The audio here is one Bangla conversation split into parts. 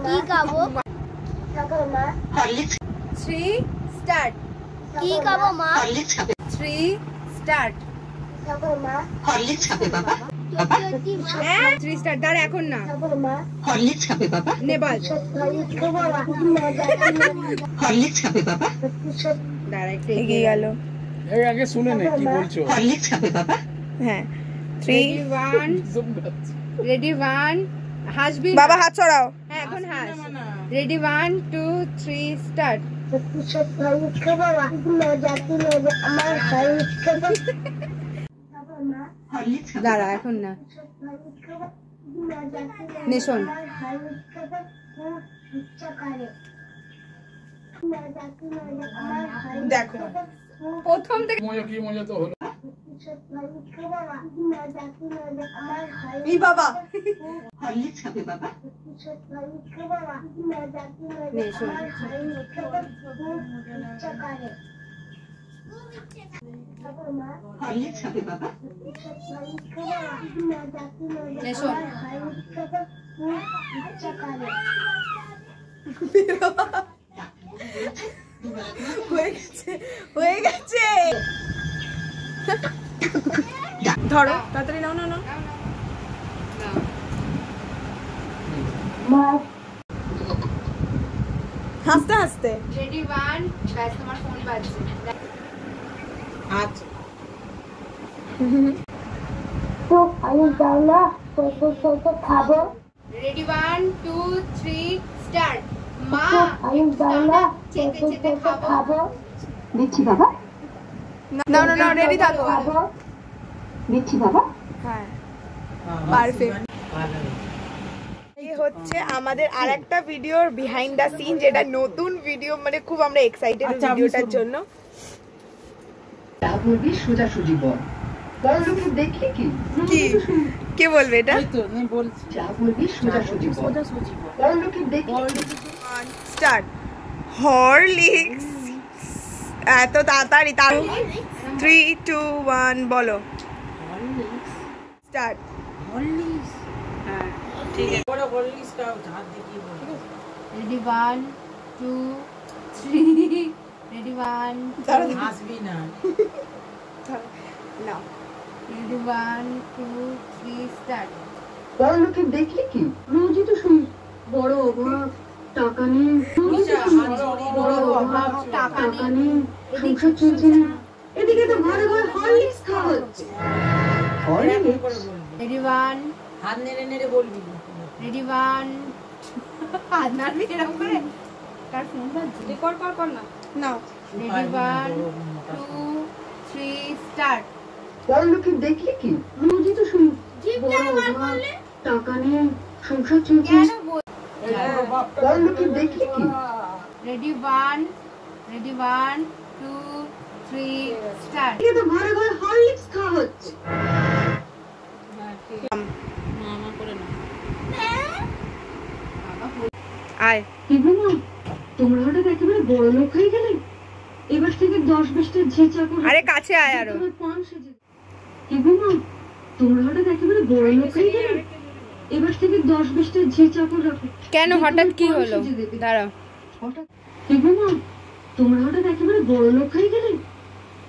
কি খাবো? 3 স্টার্ট। কি খাবো মা? 3 স্টার্ট। 3 স্টার্ট। দাঁড়া এখন না। নেপাল। দাঁড়া একটু এগিয়ে গেল। এই আগে শুনে নে কি বলছো। হ্যাঁ 3 রেডি 1 হাসবি বাবা হাত ছড়াও। হ্যাঁ এখন হাস। Ready 1 2 3 start. দাঁড়া এখন না। নেশন দেখো প্রথম থেকে মজা কি মজা তো হলো। এই বাবা নেশন নেশন হয়ে গেছে। ধরো তাড়াতাড়ি নাও। না হাসতে হাসতে। রেডি 1 ব্যাস তোমার ফোন বাজছে। আচ্ছা তো আমি যাও না তো খাবো। Ready 1 2 3 start. মা আমি যাও না চেতে খাবো। দিচ্ছি বাবা। না রেডি থাকো। দিচ্ছি বাবা। হ্যাঁ পারফেক্ট। এই হচ্ছে আমাদের আরেকটা ভিডিওর বিহাইন্ড দ্য সিন, যেটা নতুন ভিডিও, মানে খুব আমরা এক্সাইটেড ভিডিওটার জন্য। তা বলবি সোজাসুজি বল। বল লোকে দেখলি কি কে বলবে এটা? এই তো আমি বলছি। যা বলবি সোজাসুজি বল। বল লোকে দেখলি স্টার্ট। হরলিক্স। এত তাড়াতাড়ি 3 2 1 বলো। স্টার্ট। হরলিক্স। হ্যাঁ ঠিক আছে। বড় হরলিক্সটা হাত দিয়ে কি বলবো। রেডি 1 2 3 রেডি 1 হাসবি না। না রেডি 1 2 3 স্টার্ট। বল লোকে দেখলি কি রোজই তো শুনি বড় অভাব টাকা নেই, বড় অভাব টাকা নেই, সংসার চলছে না। এদিকে তো ঘরে ঘরে হরলিক্স খাওয়া হচ্ছে। রেডি 1 হাত নেড়ে বলবি। রেডি 1 হাত নাড়বি এরকম করে। কার ফোন বাজছে? কর না। নাও রেডি 1 2 3 স্টার্ট। বল লোকে দেখলি কি রোজই তো শুনি বড় অভাব টাকা নেই, সংসার চলছে না। বল লোকে দেখলি কি রেডি 1 2 3 স্টার্ট। এদিকে তো ঘরে ঘরে হরলিক্স খাওয়া হচ্ছে। আয় তোমরা হঠাৎ একেবারে বড় লোক হয়ে গেলে। এবার থেকে 10-20টা ঝি চাকর। আরে কাছে আয় আরো। পান সেজে তোমরা হঠাৎ একেবারে বড় লোক হয়ে গেলে। এবার থেকে 10-20টা ঝি চাকর রাখো। কেন হঠাৎ কি হলো? দাঁড়াও। হঠাৎ তোমরা হঠাৎ একেবারে বড় লোক হয়ে গেলে।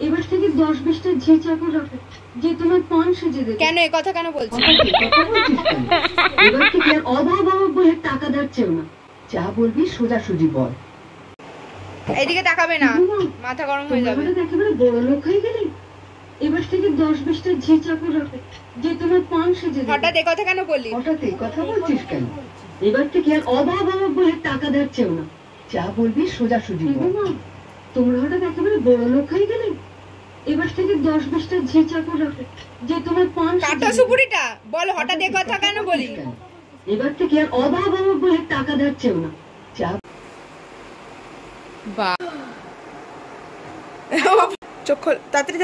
এবার থেকে 10-20টা ঝি চাকর রাখো যে তোমার পান সেজে দেবে। কেন এই কথা কেন বলছিস? এবার থেকে আর অভাব বলে টাকা দাঁড়ছেও না। যা বলবি সোজাসুজি বল। এইদিকে তাকাবে না, মাথা গরম হয়ে যাবে। একেবারে বড় লোক হয়ে গেলে। এবার থেকে 10-20টা ঝি চাকর রাখো যে তোমার পান সেজে দেবে। হঠাৎ এই কথা কেন বললি? হঠাৎ এই কথা বলছিস কেন? এবার থেকে আর অভাব বলে টাকা দাঁড়ছেও না। যা বলবি সোজাসুজি বল। তোমরা হঠাৎ একেবারে বড় লোক হয়ে গেলে। এবার থেকে 10-20টা ঝি চাকর রাখো যে তোমার পান কাটা সুপুরিটা বল। হঠাৎ এই কথা কেন বলি? এবার থেকে আর অভাব বলে টাকা দাঁড়ছেও না। যা বা চোখ খোল তাড়াতাড়ি।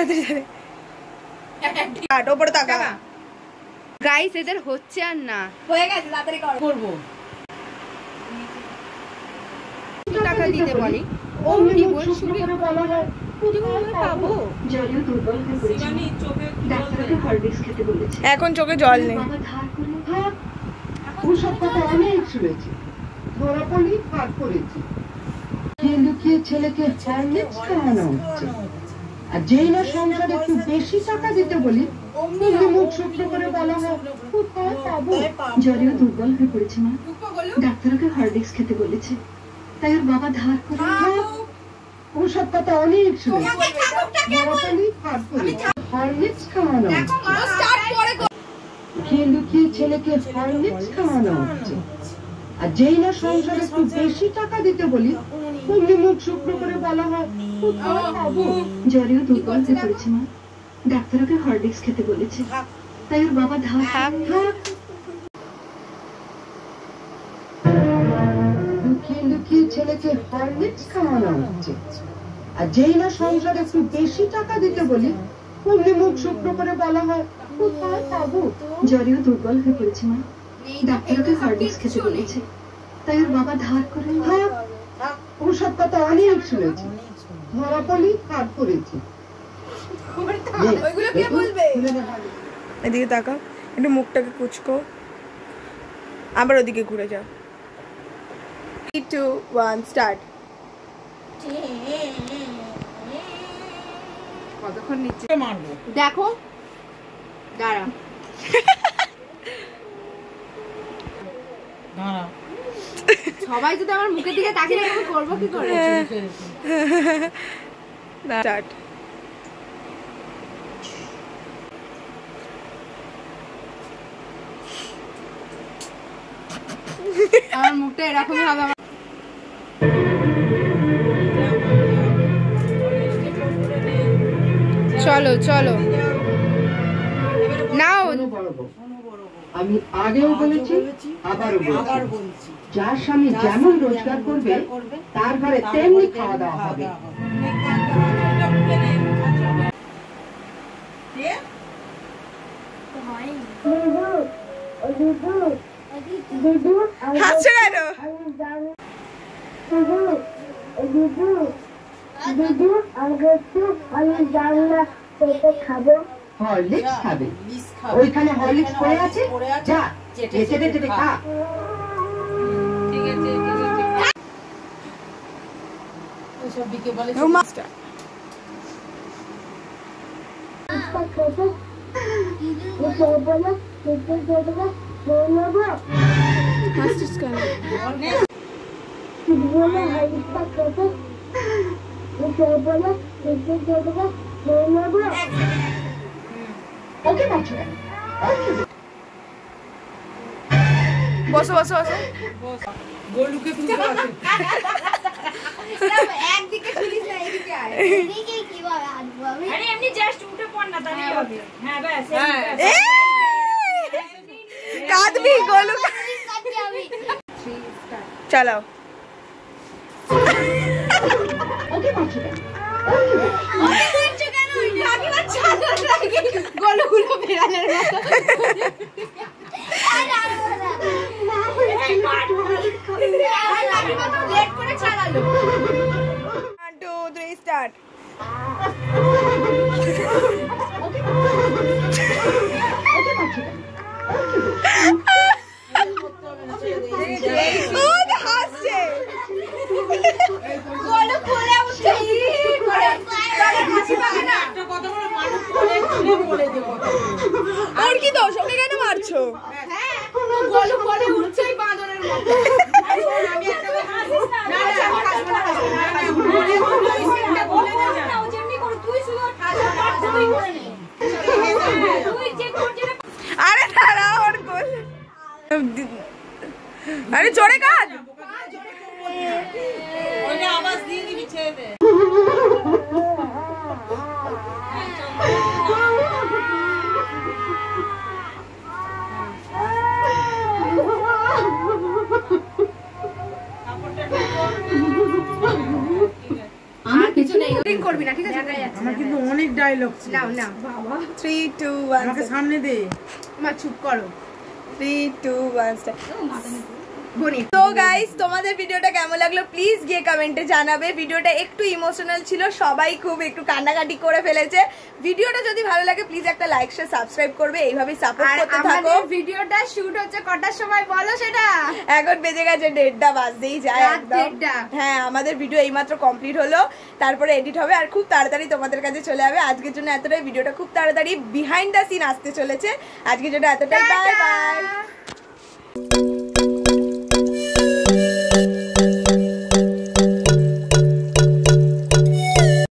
আর ওপরে তাকা। গাইস এদের হচ্ছে আর না, হয়ে গেছে, তাড়াতাড়ি করব। টাকা দিতে বলি। অমনি বল শুরু পাবো। এখন চোখে জল নেই। ধরা পড়লেই ফাঁক করেছি। লুকিয়ে ছেলেকে হরলিক্স খাওয়ানো হচ্ছে, আর যেই না সংসারে একটু বেশি টাকা দিতে বলি অমনি মুখ শুকনো করে বলা হয় কোথায় পাবো। জ্বরেও দুর্বল হয়ে পড়েছে মা, ডাক্তারকে হরলিক্স খেতে বলেছে, তাই ওর বাবা ধার করে। ওসব কথা অনেক শুনেছি, হরলিক্স খাওয়ানো লুকিয়ে ছেলেকে হরলিক্স খাওয়ানো হচ্ছে, আর যেই না সংসারে একটু বেশি টাকা দিতে বলি অমনি মুখ শুকনো করে বলা হয় কোথায় পাবো। জ্বরেও দুর্বল হয়ে পড়েছে মা, ডাক্তারকে হরলিক্স খেতে বলেছে, তাই ওর বাবা ধার। লুকিয়ে ছেলেকে হরলিক্স খাওয়ানো হচ্ছে, আর যেই না সংসারে একটু বেশি টাকা দিতে বলি অমনি মুখ শুকনো করে বলা হয় কোথায় পাবো। জ্বরেও দুর্বল হয়ে পড়েছে মা, ডাক্তারকে হরলিক্স খেতে বলেছে, তাই ওর বাবা ধার করে। ওসব কথা অনেক শুনেছি, ধরা পড়লেই ফাঁক করেছি। এদিকে তাকাও, একটু মুখটাকে কুচকো, আবার ওদিকে ঘুরে যাও। 3, 2, 1 স্টার্ট। কতক্ষণ নিচে মারবো দেখো, দাঁড়া দাঁড়া, সবাই যদি আমার মুখের দিকে তাকিয়ে থাকে আমি করবো কি করে। স্টার্ট। আমার মুখটা এরকমই হবে। চলো চলো নাও। আমি আগেও বলেছি আবারও বলছি, যার স্বামী যেমন রোজগার করবে তার ঘরে তেমনি খাওয়া দাওয়া হবে। হাসছে কেন? খাবো হরলিক্স খাবে, ওইখানে হরলিক্স পড়ে আছে, যা চেটে চেটে খা। ঠিক আছে ওসব বিকে বলে মাস্টার ওকে বলছো কেন? বসো বসো বসো। গোলুকে তুলতে আছে, একদিকে তুলিস না, এদিকে আয়। এদিকে কিভাবে আসবো আমি? আরে এমনি জাস্ট উঠে পড় না, তাহলেই হবে। হ্যাঁ ব্যাস, কাঁদবি গোলু। চলো ওকে বলছো কেন? গোলুগুলো বেড়ালের মতো। 1, 2, 3 স্টার্ট। হাসছে গোলু খুলে উঠছে ওর কি দোষ? ওকে কেন মারছো? গোলু করে উঠছে বাঁদরের মতো। আরে দাঁড়া, ওর গোল। আরে জোরে কাঁদ। আওয়াজ দিয়ে দিবি, ছেড়ে দে। করবি না, ঠিক আছে? আমার কিন্তু অনেক ডায়লগ ছিল। নাও নাও বাবা। 3, 2, 1 আমাকে সামনে দে। মা চুপ করো। 3, 2, 1 স্টার্ট। গণিত। তো গাইস তোমাদের ভিডিওটা কেমন লাগলো প্লিজ গিয়ে কমেন্টে জানাবে। ভিডিওটা একটু ইমোশনাল ছিল, সবাই খুব একটু কান্নাকাটি করে ফেলেছে। ভিডিওটা যদি ভালো লাগে প্লিজ একটা লাইক শেয়ার সাবস্ক্রাইব করবে, এইভাবেই সাপোর্ট করতে থাকো। ভিডিওটা শুট হচ্ছে কটার সময় বলো সেটা? এখন বেজে গেছে 1:30 বাজতেই যায় একদম। হ্যাঁ আমাদের ভিডিও এইমাত্র কমপ্লিট হলো, তারপরে এডিট হবে আর খুব তাড়াতাড়ি তোমাদের কাছে চলে যাবে। আজকের জন্য এতটাই, ভিডিওটা খুব তাড়াতাড়ি বিহাইন্ড দ্য সিন আসতে চলেছে। আজকের জন্য এতটাই, বাই বাই।